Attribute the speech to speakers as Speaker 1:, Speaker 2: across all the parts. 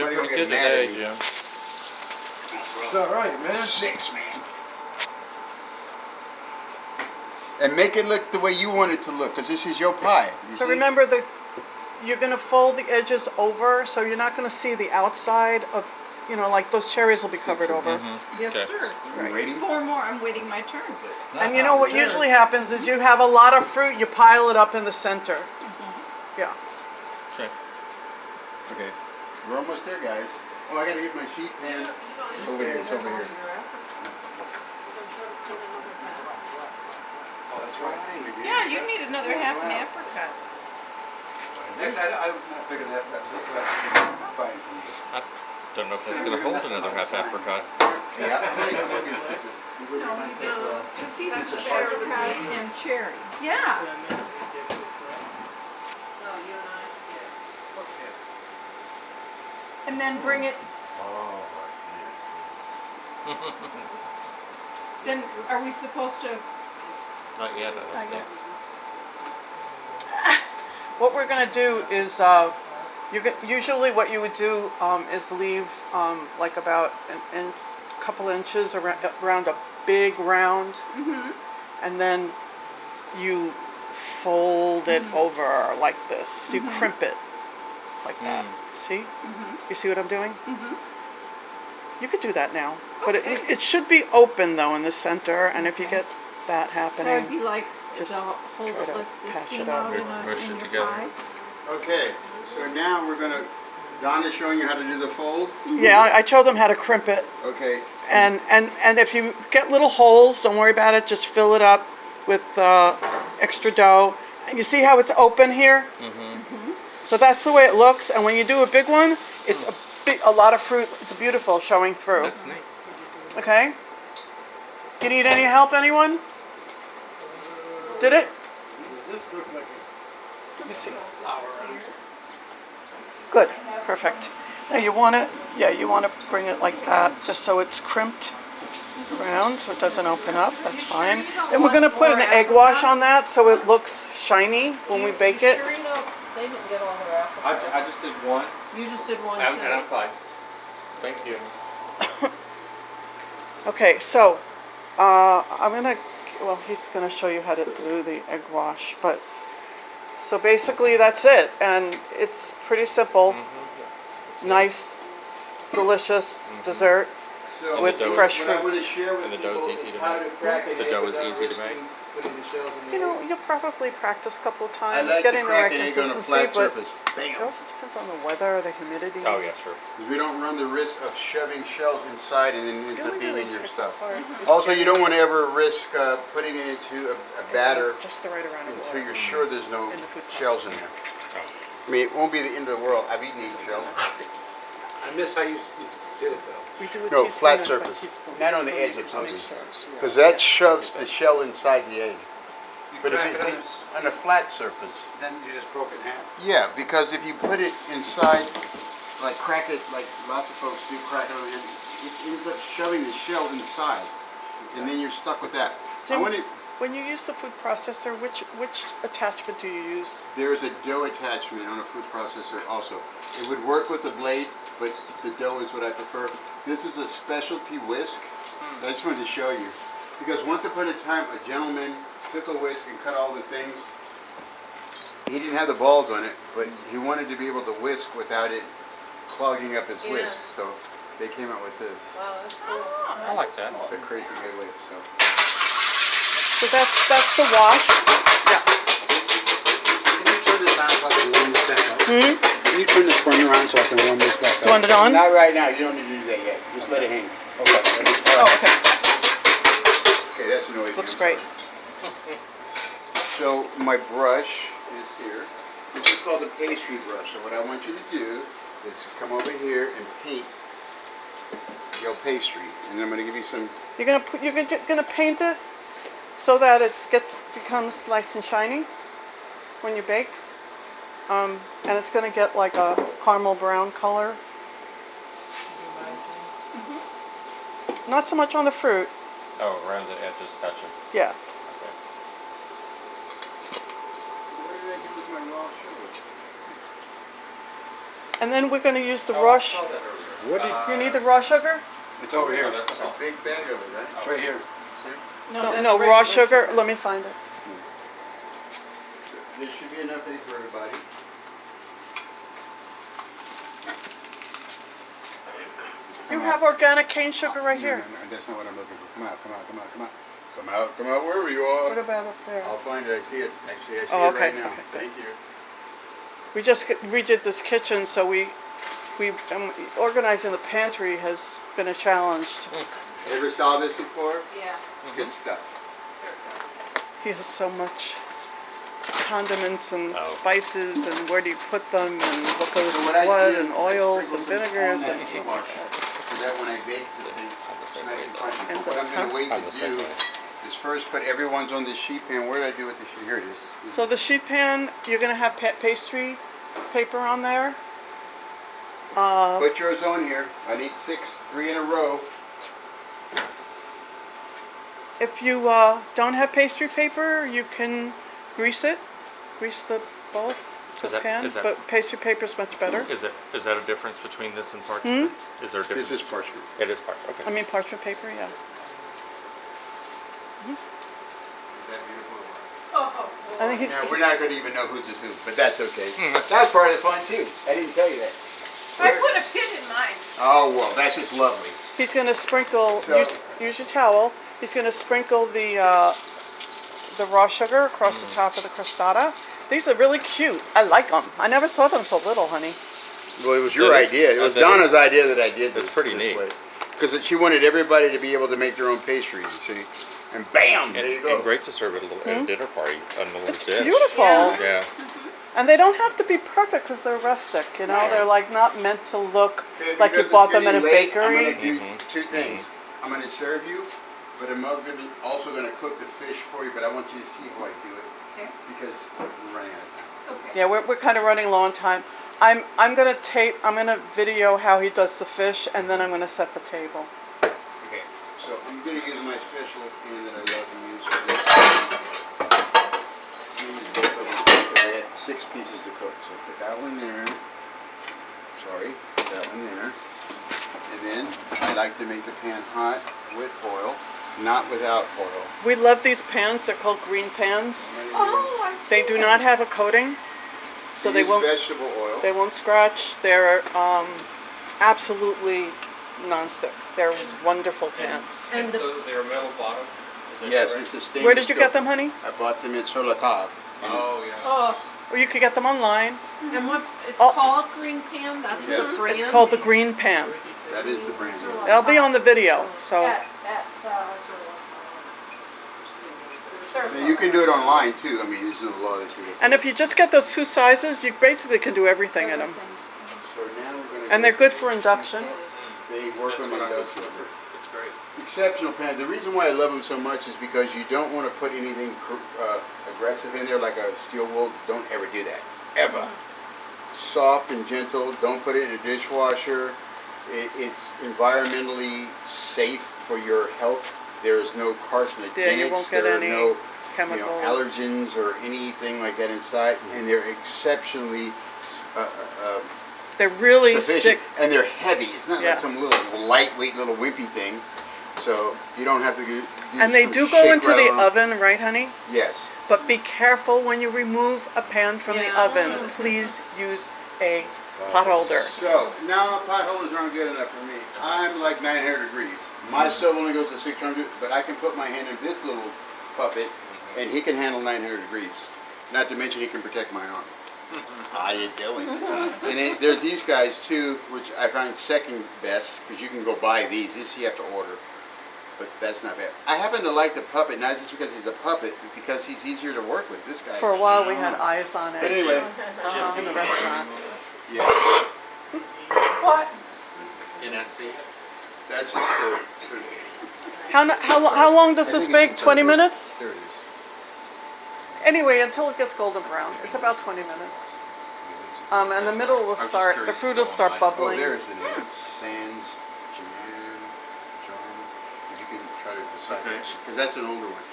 Speaker 1: Somebody
Speaker 2: pretty
Speaker 1: will
Speaker 2: good
Speaker 1: get mad at
Speaker 2: today,
Speaker 1: me.
Speaker 2: Jim.
Speaker 1: It's all right, man.
Speaker 3: 6, man.
Speaker 1: And make it look the way you want it to look, because this is your pie.
Speaker 4: So remember, you're going to fold the edges over, so you're not going to see the outside of, like those cherries will be covered over.
Speaker 2: Mm-hmm.
Speaker 3: Yes,
Speaker 2: Okay.
Speaker 3: sir.
Speaker 1: You waiting?
Speaker 3: 4 more. I'm waiting my turn.
Speaker 4: And you know what usually happens is you have a lot of fruit, you pile it up in the center.
Speaker 3: Mm-hmm.
Speaker 4: Yeah.
Speaker 2: Okay.
Speaker 1: Okay. We're almost there, guys. Oh, I got to get my sheet pan. Over here. It's over here.
Speaker 5: Oh, that's right.
Speaker 3: Yeah, you need another half an apricot.
Speaker 5: Next, I'm not bigger than that. That's fine for me.
Speaker 2: I don't know if that's going to hold another half apricot.
Speaker 1: Yeah.
Speaker 3: Two pieces of apricot and cherry. Yeah. And then bring it.
Speaker 5: Oh, I see.
Speaker 3: Then are we supposed to?
Speaker 2: Not yet, I don't think.
Speaker 4: What we're going to do is, usually what you would do is leave like about a couple inches around a big round,
Speaker 3: Mm-hmm.
Speaker 4: and then you fold it over like this. You crimp it like that. See? You see what I'm doing? You could do that now, but
Speaker 3: Okay.
Speaker 4: it should be open though in the center, and if you get that
Speaker 3: That would
Speaker 4: happening,
Speaker 3: be like
Speaker 4: just
Speaker 3: the hold
Speaker 4: try
Speaker 3: it
Speaker 4: to
Speaker 3: lets the
Speaker 4: patch
Speaker 3: steam
Speaker 4: it up.
Speaker 3: out in,
Speaker 2: Mush
Speaker 3: in
Speaker 2: it
Speaker 3: your
Speaker 2: together.
Speaker 3: pie.
Speaker 1: Okay, so now we're going to, Donna's showing you how to do the fold.
Speaker 4: yeah, I showed them how to crimp it.
Speaker 1: Okay.
Speaker 4: And if you get little holes, don't worry about it. Just fill it up with extra dough. And you see how it's open here?
Speaker 2: Mm-hmm.
Speaker 4: So that's the way it looks. And when you do a big one, it's a lot of fruit. It's beautiful showing through.
Speaker 2: That's neat.
Speaker 4: Okay? You need any help, anyone? Did it?
Speaker 1: Does this look like
Speaker 4: Let me see.
Speaker 5: Flour.
Speaker 4: Good. Perfect. Now you want to bring it like that, just so it's crimped around, so it doesn't open up. That's fine. Then we're going to put an egg wash on that, so it looks shiny when we bake it.
Speaker 3: Sure, they didn't get all their apples.
Speaker 2: I just did one,
Speaker 3: You just did one.
Speaker 2: and
Speaker 3: too.
Speaker 2: I'm fine. Thank you.
Speaker 4: Okay, so he's gonna show you how to do the egg wash, but so basically that's it, and it's pretty simple. Nice, delicious dessert.
Speaker 1: So
Speaker 4: With
Speaker 2: the dough
Speaker 4: fresh
Speaker 1: what I want to
Speaker 4: fruits.
Speaker 1: share with
Speaker 2: And the
Speaker 1: people
Speaker 2: dough's
Speaker 1: is
Speaker 2: easy to
Speaker 1: how
Speaker 2: make.
Speaker 1: to crack an
Speaker 2: The
Speaker 1: egg
Speaker 2: dough is
Speaker 1: without
Speaker 2: easy to
Speaker 1: risking
Speaker 2: make.
Speaker 1: putting the shells in the egg.
Speaker 4: You'll probably practice a couple of
Speaker 1: I
Speaker 4: times
Speaker 1: like
Speaker 4: getting
Speaker 1: to
Speaker 4: the
Speaker 1: crack
Speaker 4: right
Speaker 1: an egg on a
Speaker 4: consistency,
Speaker 1: flat
Speaker 4: but
Speaker 1: surface.
Speaker 4: it
Speaker 1: Bam!
Speaker 4: also depends on the weather, the humidity.
Speaker 2: Oh, yeah, sure.
Speaker 1: Because we don't run the risk of shoving shells inside and then it ends
Speaker 4: The
Speaker 1: up
Speaker 4: only
Speaker 1: being
Speaker 4: really
Speaker 1: in your
Speaker 4: tricky
Speaker 1: stuff.
Speaker 4: part is
Speaker 1: Also, you
Speaker 4: getting
Speaker 1: don't want to ever risk putting it into a batter
Speaker 4: just the right amount of
Speaker 1: until
Speaker 4: oil
Speaker 1: you're sure there's no
Speaker 4: in the food
Speaker 1: shells in there. I mean, it won't be the end of the world. I've eaten
Speaker 4: so
Speaker 1: these
Speaker 4: it's
Speaker 1: shells.
Speaker 4: not sticky.
Speaker 5: I miss how you did it, though.
Speaker 4: We do a
Speaker 1: No,
Speaker 4: teaspoon
Speaker 1: flat
Speaker 4: and a
Speaker 1: surface.
Speaker 4: teaspoon.
Speaker 1: Not on the
Speaker 4: So
Speaker 1: edge
Speaker 4: you
Speaker 1: of something.
Speaker 4: toast.
Speaker 1: Because that shoves the shell inside the egg.
Speaker 5: You
Speaker 1: But if
Speaker 5: crack
Speaker 1: it
Speaker 5: it on
Speaker 1: takes on a flat surface,
Speaker 5: then you just broke it in half.
Speaker 1: yeah, because if you put it inside, like crack it, like lots of folks do, crack it on the end, it ends up shoving the shell inside, and then you're stuck with that.
Speaker 4: Jim,
Speaker 1: I want it.
Speaker 4: when you use the food processor, which attachment do you use?
Speaker 1: There's a dough attachment on a food processor also. It would work with the blade, but the dough is what I prefer. This is a specialty whisk. I just wanted to show you. Because once upon a time, a gentleman took a whisk and cut all the things. He didn't have the balls on it, but he wanted to be able to whisk without it clogging up his whisk. So they came out with this.
Speaker 3: Wow, that's cool.
Speaker 2: I like that.
Speaker 1: It's a crazy good whisk.
Speaker 4: So that's the wash. Yeah.
Speaker 5: Can you turn this on so I can warm this back up? Can you turn this burner on so I can warm this back up?
Speaker 4: Do you want it on?
Speaker 1: Not right now. You don't need to do that yet. Just let it hang.
Speaker 5: Okay.
Speaker 4: Oh, okay.
Speaker 1: Okay, that's the noise.
Speaker 4: Looks great.
Speaker 1: So my brush is here. This is called a pastry brush. So what I want you to do is come over here and paint your pastry. And I'm going to give you some.
Speaker 4: You're gonna paint it so that it becomes nice and shiny when you bake, and it's gonna get like a caramel brown color. Not so much on the fruit.
Speaker 2: Oh, around the edges, gotcha.
Speaker 4: Yeah.
Speaker 2: Okay.
Speaker 1: What did I do with my raw sugar?
Speaker 4: And then we're gonna use the raw.
Speaker 5: What did,
Speaker 4: You need the raw sugar?
Speaker 5: it's over here.
Speaker 2: That's
Speaker 1: It's a big bag of it, right?
Speaker 5: It's right here.
Speaker 4: No, raw sugar. Let me find it.
Speaker 1: So there should be enough egg for everybody.
Speaker 4: You have organic cane sugar right here.
Speaker 1: No, that's not what I'm looking for. Come out, come out, come out, come out. Come out, come out, wherever you
Speaker 4: What
Speaker 1: are.
Speaker 4: about up there?
Speaker 1: I'll find it, I see it. Actually, I see
Speaker 4: Oh,
Speaker 1: it right
Speaker 4: okay,
Speaker 1: now.
Speaker 4: okay, good.
Speaker 1: Thank you.
Speaker 4: We just redid this kitchen, so we organizing the pantry has been a challenge.
Speaker 1: Ever saw this before?
Speaker 3: Yeah.
Speaker 1: Good stuff.
Speaker 4: He has so much condiments and
Speaker 2: Oh.
Speaker 4: spices, and where do you put them, and what goes
Speaker 1: So
Speaker 4: with
Speaker 1: what I
Speaker 4: what,
Speaker 1: did
Speaker 4: and
Speaker 1: is I
Speaker 4: oils and
Speaker 1: sprinkled some
Speaker 4: vinegars,
Speaker 1: on
Speaker 4: and
Speaker 1: that egg wash. So that when I bake this thing, it's nice and crunchy.
Speaker 4: And
Speaker 1: But what
Speaker 4: this,
Speaker 1: I'm gonna
Speaker 4: huh?
Speaker 1: wait
Speaker 2: I'm
Speaker 1: to
Speaker 2: the same
Speaker 1: do
Speaker 2: way.
Speaker 1: is first put everyone's on this sheet pan. Where did I do with the sheet? Here it is.
Speaker 4: So the sheet pan, you're gonna have pastry paper on there.
Speaker 1: Put yours on here. I need 6, 3 in a row.
Speaker 4: If you don't have pastry paper, you can grease it. Grease the bowl, the
Speaker 2: Is that-
Speaker 4: pan.
Speaker 2: is that-
Speaker 4: But pastry paper is much better.
Speaker 2: Is that a difference between this and parchment? Is there a difference?
Speaker 1: This is parchment.
Speaker 2: It is parchment. Okay.
Speaker 4: I mean parchment paper, yeah.
Speaker 1: Is that beautiful?
Speaker 3: Oh,
Speaker 4: I think he's.
Speaker 1: Yeah, we're not going to even know who's this who, but that's okay.
Speaker 2: Mm.
Speaker 1: That's part of the fun too. I didn't tell you that.
Speaker 3: I put a pin in mine.
Speaker 1: Oh well, that's just lovely.
Speaker 4: He's gonna sprinkle.
Speaker 1: So-
Speaker 4: Use your towel. He's gonna sprinkle the raw sugar across the top of the crostata. These are really cute. I like them. I never saw them so little, honey.
Speaker 1: Well, it was your
Speaker 2: That is-
Speaker 1: idea. It was
Speaker 2: that is-
Speaker 1: Donna's idea that I did this.
Speaker 2: That's pretty
Speaker 1: this
Speaker 2: neat.
Speaker 1: way. Because she wanted everybody to be able to make their own pastry, you see. And bam, there you
Speaker 2: And
Speaker 1: go.
Speaker 2: great to serve at a dinner party, a little
Speaker 4: It's
Speaker 2: dish.
Speaker 4: beautiful.
Speaker 3: Yeah.
Speaker 2: Yeah.
Speaker 4: And they don't have to be perfect because they're rustic. You know,
Speaker 2: Right.
Speaker 4: they're like not meant to look
Speaker 1: Okay,
Speaker 4: like you
Speaker 1: because
Speaker 4: bought
Speaker 1: it's
Speaker 4: them in a
Speaker 1: getting late,
Speaker 4: bakery.
Speaker 1: I'm going to do
Speaker 2: Mhm.
Speaker 1: 2 things. I'm going to serve you, but I'm also going to cook the fish for you, but I want you to see how I do it.
Speaker 3: Okay.
Speaker 1: Because we're running out of time.
Speaker 3: Okay.
Speaker 4: Yeah, we're kind of running low on time. I'm gonna video how he does the fish, and then I'm gonna set the table.
Speaker 1: Okay, so I'm going to use my special pan that I love to use for this. Use both of them because I had 6 pieces to cook. So put that one there. Sorry, put that one there. And then I like to make the pan hot with oil, not without oil.
Speaker 4: We love these pans. They're called green pans.
Speaker 3: Oh, I see.
Speaker 4: They do not have a coating, so they
Speaker 1: Use
Speaker 4: won't
Speaker 1: vegetable oil.
Speaker 4: they won't scratch. They're absolutely nonstick. They're wonderful pans.
Speaker 3: And the,
Speaker 2: so they're metal bottom?
Speaker 1: Yes, it's a stainless
Speaker 4: Where did you
Speaker 1: steel.
Speaker 4: get them, honey?
Speaker 1: I bought them at Solacab.
Speaker 2: Oh, yeah.
Speaker 3: oh,
Speaker 4: Or you could get them online.
Speaker 3: and what, it's
Speaker 4: Oh.
Speaker 3: called Green Pan? That's
Speaker 1: Yeah.
Speaker 3: the brand?
Speaker 4: It's called the green pan.
Speaker 1: That is the brand.
Speaker 4: It'll be on the video. So
Speaker 3: At
Speaker 1: Now, you can do it online too. I mean, there's no law that you can.
Speaker 4: and if you just get those 2 sizes, you basically can do everything in them.
Speaker 1: So now we're going to.
Speaker 4: And they're good for induction.
Speaker 1: They work
Speaker 2: That's
Speaker 1: on
Speaker 2: what I was
Speaker 1: induction.
Speaker 2: looking. It's great.
Speaker 1: Exceptional pan. The reason why I love them so much is because you don't want to put anything aggressive in there, like a steel wool. Don't ever do that. Ever. Soft and gentle. Don't put it in a dishwasher. It's environmentally safe for your health. There's no carcinogenics.
Speaker 4: Yeah, you won't get
Speaker 1: there
Speaker 4: any
Speaker 1: are no
Speaker 4: chemicals.
Speaker 1: allergens or anything like that inside, and they're exceptionally
Speaker 4: They're really
Speaker 1: sufficient.
Speaker 4: stick.
Speaker 1: And they're heavy. It's not
Speaker 4: Yeah.
Speaker 1: like some little lightweight little wimpy thing. So you don't have to do.
Speaker 4: And they
Speaker 1: some
Speaker 4: do go
Speaker 1: shake
Speaker 4: into the
Speaker 1: around.
Speaker 4: oven, right, honey?
Speaker 1: Yes.
Speaker 4: But be careful when you remove a pan from the
Speaker 3: Yeah.
Speaker 4: oven. Please use a pot holder.
Speaker 1: So now pot holders aren't good enough for me. I'm like 900 degrees. My stove only goes to 600, but I can put my hand in this little puppet, and he can handle 900 degrees. Not to mention he can protect my arm. How you doing? And there's these guys too, which I find second best because you can go buy these. This you have to order, but that's not bad. I happen to like the puppet not just because he's a puppet, but because he's easier to work with. This guy.
Speaker 4: For a while, we had eyes on
Speaker 1: But
Speaker 4: it
Speaker 1: anyway,
Speaker 4: in the restaurant.
Speaker 1: yeah,
Speaker 3: What?
Speaker 2: In SC?
Speaker 1: that's just the.
Speaker 4: How long does
Speaker 1: I
Speaker 4: this
Speaker 1: think it's
Speaker 4: bake? 20 minutes?
Speaker 1: There it is.
Speaker 4: Anyway, until it gets golden brown. It's about 20 minutes. And the middle will
Speaker 2: I was just
Speaker 4: start, the
Speaker 2: curious
Speaker 4: fruit will
Speaker 2: if
Speaker 4: start
Speaker 2: it's online.
Speaker 1: Oh,
Speaker 4: bubbling.
Speaker 1: there's the name. It's Sans Jam. If you can try to decide
Speaker 2: Okay.
Speaker 1: because that's an older one.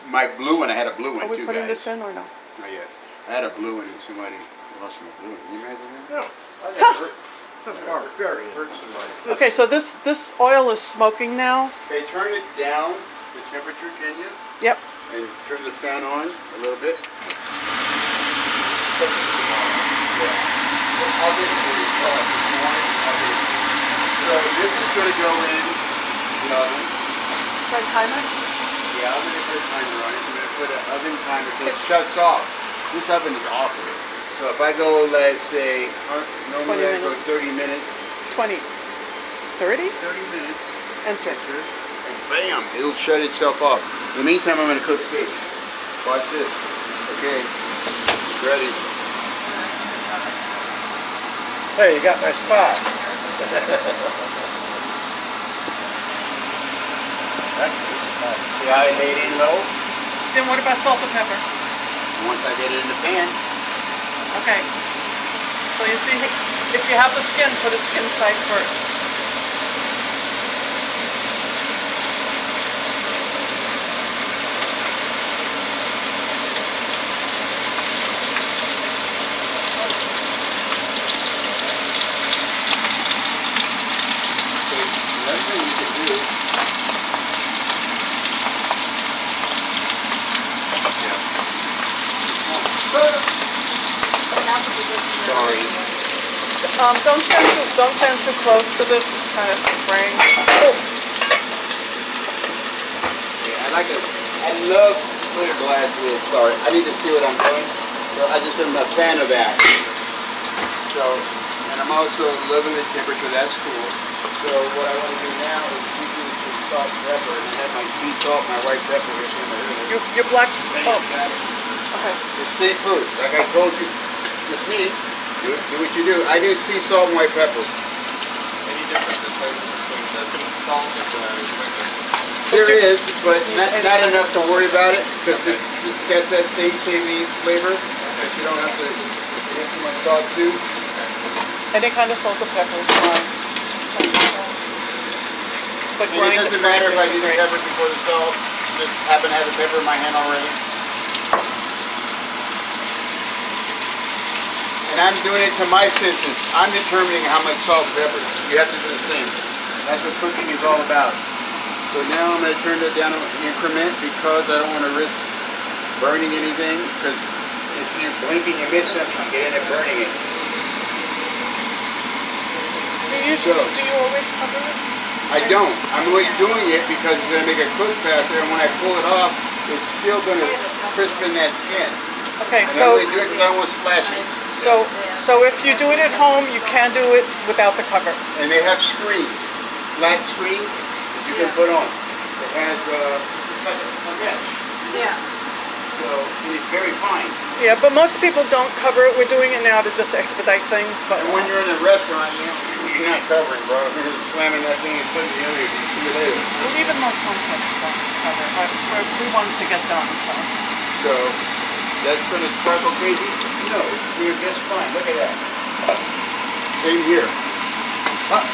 Speaker 1: My blue one, I had a blue one
Speaker 4: Are we
Speaker 1: too,
Speaker 4: putting
Speaker 1: guys.
Speaker 4: this in or no?
Speaker 1: Not yet. I had a blue one and somebody awesome at doing it. You imagine that?
Speaker 2: No.
Speaker 4: Huh.
Speaker 2: Very.
Speaker 4: Okay, so this oil is smoking now.
Speaker 1: Okay, turn it down, the temperature, can you?
Speaker 4: Yep.
Speaker 1: And turn the fan on a little bit. Yeah. I'll get it for you. If you want it, I'll get it. So this is going to go in the oven.
Speaker 4: Should I time it?
Speaker 1: Yeah, I'm going to put a timer on it. I'm going to put an oven timer so it shuts off. This oven is awesome. So if I go, let's say, normally I go 30 minutes.
Speaker 4: 20. 30?
Speaker 1: 30 minutes.
Speaker 4: Enter.
Speaker 1: And bam, it'll shut itself off. In the meantime, I'm going to cook fish. Watch this. Okay, ready.
Speaker 5: Hey, you got my spot. That's
Speaker 1: See how I laid in low?
Speaker 4: Then what about salt and pepper?
Speaker 1: Once I get it in the pan,
Speaker 4: Okay. So you see, if you have the skin, put it skin side first.
Speaker 1: so another thing you can do. Sorry.
Speaker 4: Don't stand too close to this. It's kind of spraying. Oh,
Speaker 1: Yeah, I love clear glass lid. Sorry, I need to see what I'm doing. So I just am a fan of that. So, and I'm also loving the temperature. That's cool. So what I want to do now is season with some salt and pepper, and I have my sea salt, my white pepper, which in the earlier.
Speaker 4: you're black. Oh,
Speaker 1: Got it.
Speaker 4: okay.
Speaker 1: It's seafood, like I told you. Just me. Do what you do. I do sea salt and white pepper.
Speaker 2: Any difference in flavor between the salt and the pepper?
Speaker 1: There is, but not enough to worry about it because it's just got that same savory flavor. But you don't have to get too much salt too.
Speaker 4: Any kind of salt or pepper is fine. But
Speaker 1: And it doesn't matter if I do the
Speaker 4: grind
Speaker 1: pepper before the salt. Just happen to have the pepper in my hand already. And I'm doing it to my senses. I'm determining how much salt and pepper. You have to do the same. That's what cooking is all about. So now I'm going to turn it down an increment because I don't want to risk burning anything. Because if you blink and you miss something, you get in it burning it.
Speaker 4: Do you always cover it?
Speaker 1: I don't. I'm only doing it because it's going to make it cook faster. And when I pull it off, it's still going to crispen that skin.
Speaker 4: Okay,
Speaker 1: And I
Speaker 4: so
Speaker 1: only do it because I don't want splashes.
Speaker 4: so if you do it at home, you can do it without the cover.
Speaker 1: And they have screens, flat screens that you can put on. It has, it's like a mesh.
Speaker 3: Yeah.
Speaker 1: So, and it's very fine.
Speaker 4: Yeah, but most people don't cover it. We're doing it now to just expedite things. But
Speaker 1: And when you're in a restaurant, you're not covering, bro. You're slamming that thing and putting it in there. See you later.
Speaker 4: well, even most home cooks don't cover. But we want it to get done, so.
Speaker 1: So, that's going to sparkle crazy? No, it's doing just fine. Look at that. Same here. Huh.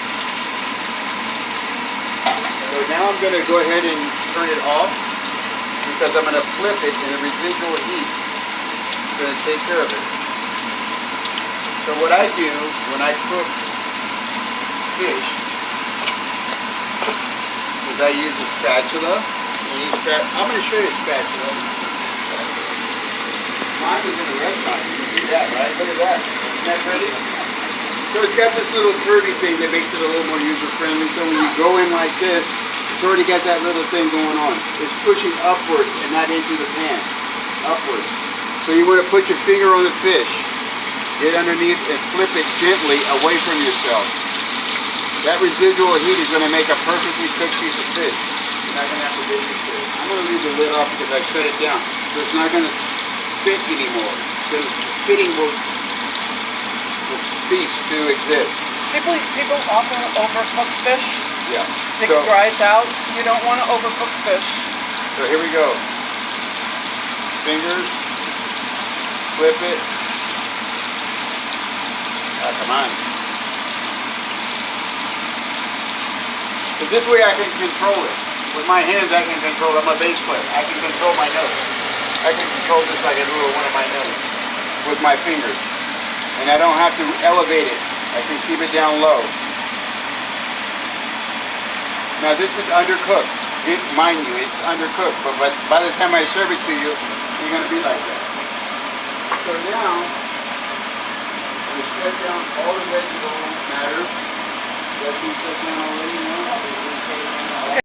Speaker 1: So now I'm going to go ahead and turn it off because I'm going to flip it and the residual heat is going to take care of it. So what I do when I cook fish is I use a spatula. I'm going to show you a spatula. Mine was in a restaurant. You can see that, right? Look at that. Isn't that pretty? So it's got this little curvy thing that makes it a little more user-friendly. So when you go in like this, it's already got that little thing going on. It's pushing upwards and not into the pan. Upwards. So you want to put your finger on the fish, get underneath and flip it gently away from yourself. That residual heat is going to make a perfectly cooked piece of fish. You're not going to have to babysit it. I'm going to leave the lid off because I shut it down. So it's not going to spit anymore. The spitting will cease to exist.
Speaker 4: People often overcook fish.
Speaker 1: Yeah.
Speaker 4: It dries out. You don't want to overcook fish.
Speaker 1: So here we go. Fingers. Flip it. Ah, come on. Because this way I can control it. With my hands I can control it. I'm a bass player. I can control my nose. I can control this like I do with one of my nose. With my fingers. And I don't have to elevate it. I can keep it down low. Now this is undercooked. Mind you, it's undercooked, but by the time I serve it to you, you're going to be like that. So now, we set down all the vegetable matter. That's been set down already now.